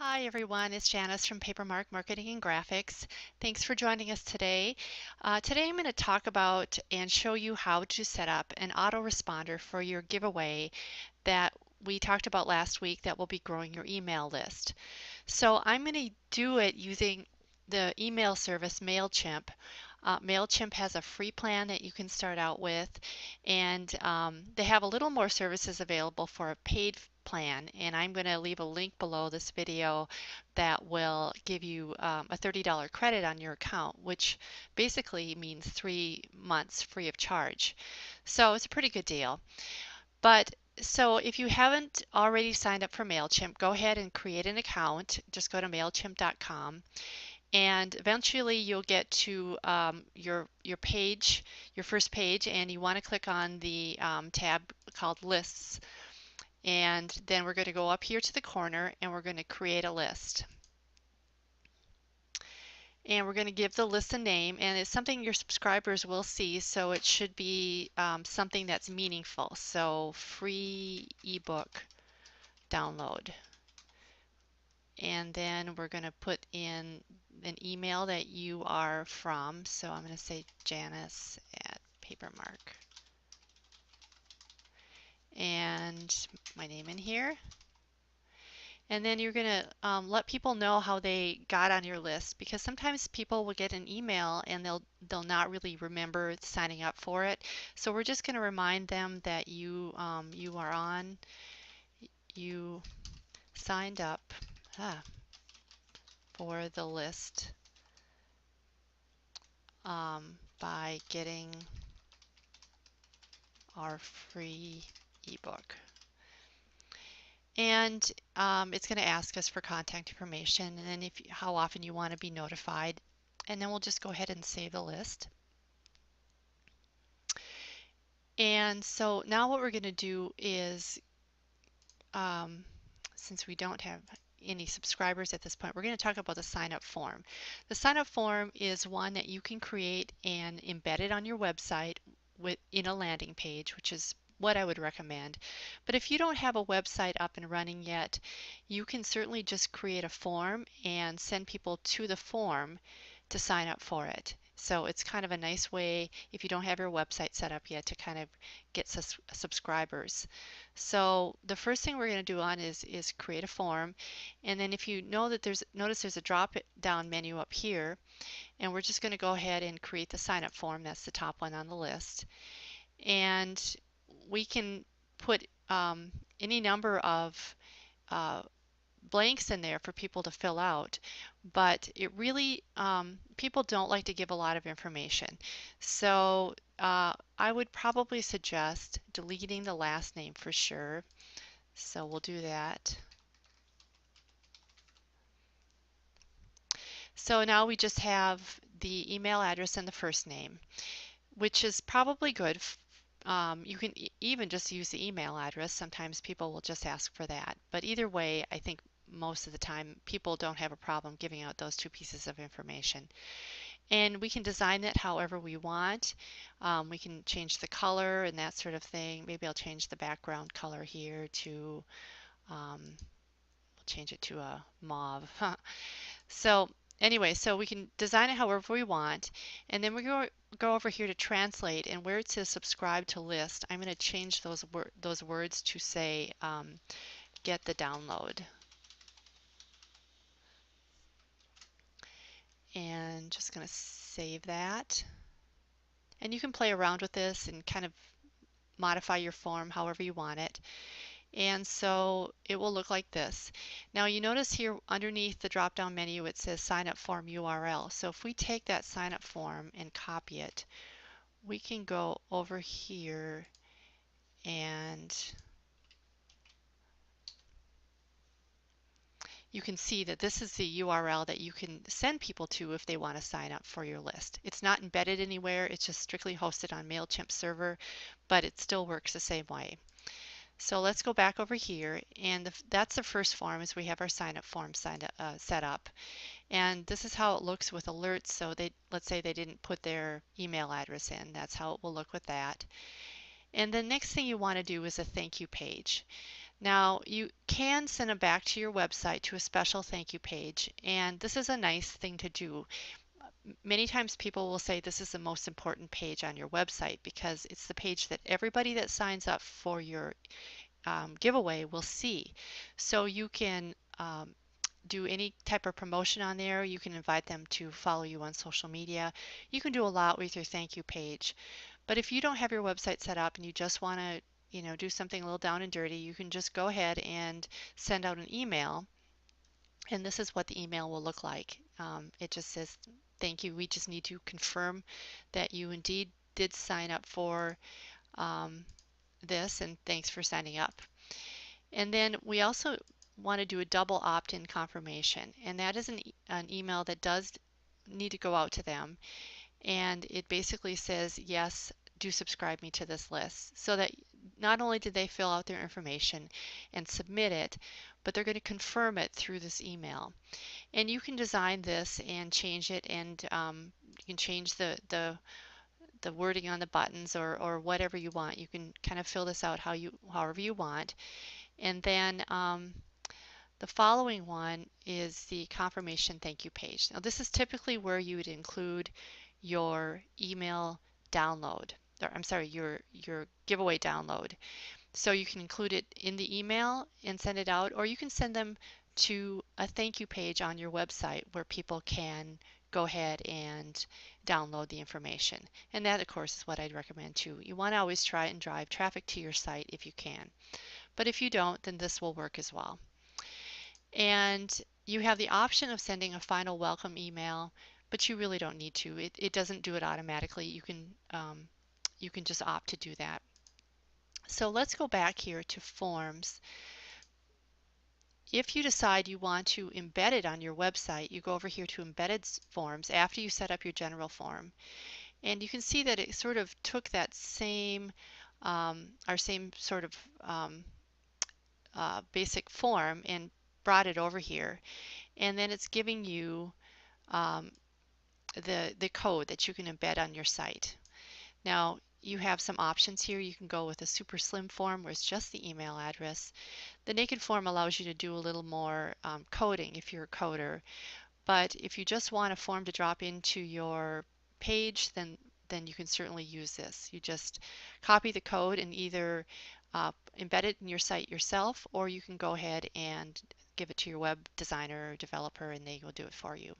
Hi everyone, it's Janice from Papermark Marketing and Graphics. Thanks for joining us today. Today I'm going to talk about and show you how to set up an autoresponder for your giveaway that we talked about last week that will be growing your email list. So I'm going to do it using the email service Mailchimp. Mailchimp has a free plan that you can start out with, and they have a little more services available for a paid plan, and I'm going to leave a link below this video that will give you a $30 credit on your account, which basically means 3 months free of charge. So it's a pretty good deal. But so if you haven't already signed up for Mailchimp, go ahead and create an account. Just go to mailchimp.com, and eventually you'll get to your page, your first page, and you want to click on the tab called Lists. And then we're going to go up here to the corner and we're going to create a list. And we're going to give the list a name, and it's something your subscribers will see, so it should be something that's meaningful. So free ebook download. And then we're going to put in an email that you are from. So I'm going to say Janice at Papermark. And my name in here. And then you're going to let people know how they got on your list, because sometimes people will get an email and they'll not really remember signing up for it. So we're just going to remind them that you are on, you signed up for the list by getting our free ebook. And it's going to ask us for contact information, and then how often you want to be notified, and then we'll just go ahead and save the list. And so now what we're going to do is, since we don't have any subscribers at this point, we're going to talk about the sign-up form. The sign-up form is one that you can create and embed it on your website in a landing page, which is what I would recommend. But if you don't have a website up and running yet, you can certainly just create a form and send people to the form to sign up for it. So it's kind of a nice way, if you don't have your website set up yet, to kind of get subscribers. So the first thing we're going to do is create a form, and then if you know that notice there's a drop down menu up here, and we're just going to go ahead and create the sign up form. That's the top one on the list. And we can put any number of blanks in there for people to fill out, but it really people don't like to give a lot of information. So I would probably suggest deleting the last name for sure. So we'll do that. So now we just have the email address and the first name, which is probably good. You can even just use the email address. Sometimes people will just ask for that. But either way, I think most of the time people don't have a problem giving out those two pieces of information. And we can design it however we want. We can change the color and that sort of thing. Maybe I'll change the background color here to, we'll change it to a mauve. So anyway, so we can design it however we want, and then we go over here to translate, and where it says subscribe to list, I'm going to change those words to say get the download. And just going to save that. And you can play around with this and kind of modify your form however you want it. And so it will look like this. Now you notice here underneath the drop down menu it says sign up form URL. So if we take that sign up form and copy it, we can go over here and you can see that this is the URL that you can send people to if they want to sign up for your list. It's not embedded anywhere, it's just strictly hosted on Mailchimp server, but it still works the same way. So let's go back over here, and that's the first form, is we have our sign up form set up. And this is how it looks with alerts. So let's say they didn't put their email address in. That's how it will look with that. And the next thing you want to do is a thank you page. Now, you can send them back to your website to a special thank you page, and this is a nice thing to do. Many times people will say this is the most important page on your website because it's the page that everybody that signs up for your giveaway will see. So you can do any type of promotion on there. You can invite them to follow you on social media. You can do a lot with your thank you page. But if you don't have your website set up and you just want to, do something a little down and dirty, you can just go ahead and send out an email. And this is what the email will look like. It just says, thank you. We just need to confirm that you indeed did sign up for um, this, and thanks for signing up. And then we also want to do a double opt-in confirmation, and that is an email that does need to go out to them, and it basically says, yes, do subscribe me to this list, so that not only did they fill out their information and submit it, but they're going to confirm it through this email. And you can design this and change it, and you can change the wording on the buttons, or whatever you want. You can kind of fill this out however you want. And then the following one is the confirmation thank you page. Now this is typically where you would include your email download, or I'm sorry, your giveaway download. So you can include it in the email and send it out, or you can send them to a thank you page on your website where people can go ahead and download the information. And that, of course, is what I'd recommend too. You want to always try and drive traffic to your site if you can. But if you don't, then this will work as well. And you have the option of sending a final welcome email, but you really don't need to. It doesn't do it automatically. You can just opt to do that. So let's go back here to forms. If you decide you want to embed it on your website, you go over here to embedded forms after you set up your general form. And you can see that it sort of took that same, our same sort of basic form and brought it over here. And then it's giving you um, the code that you can embed on your site. Now, you have some options here. You can go with a super slim form where it's just the email address. The naked form allows you to do a little more coding if you're a coder. But if you just want a form to drop into your page, then you can certainly use this. You just copy the code and either embed it in your site yourself, or you can go ahead and give it to your web designer or developer and they will do it for you.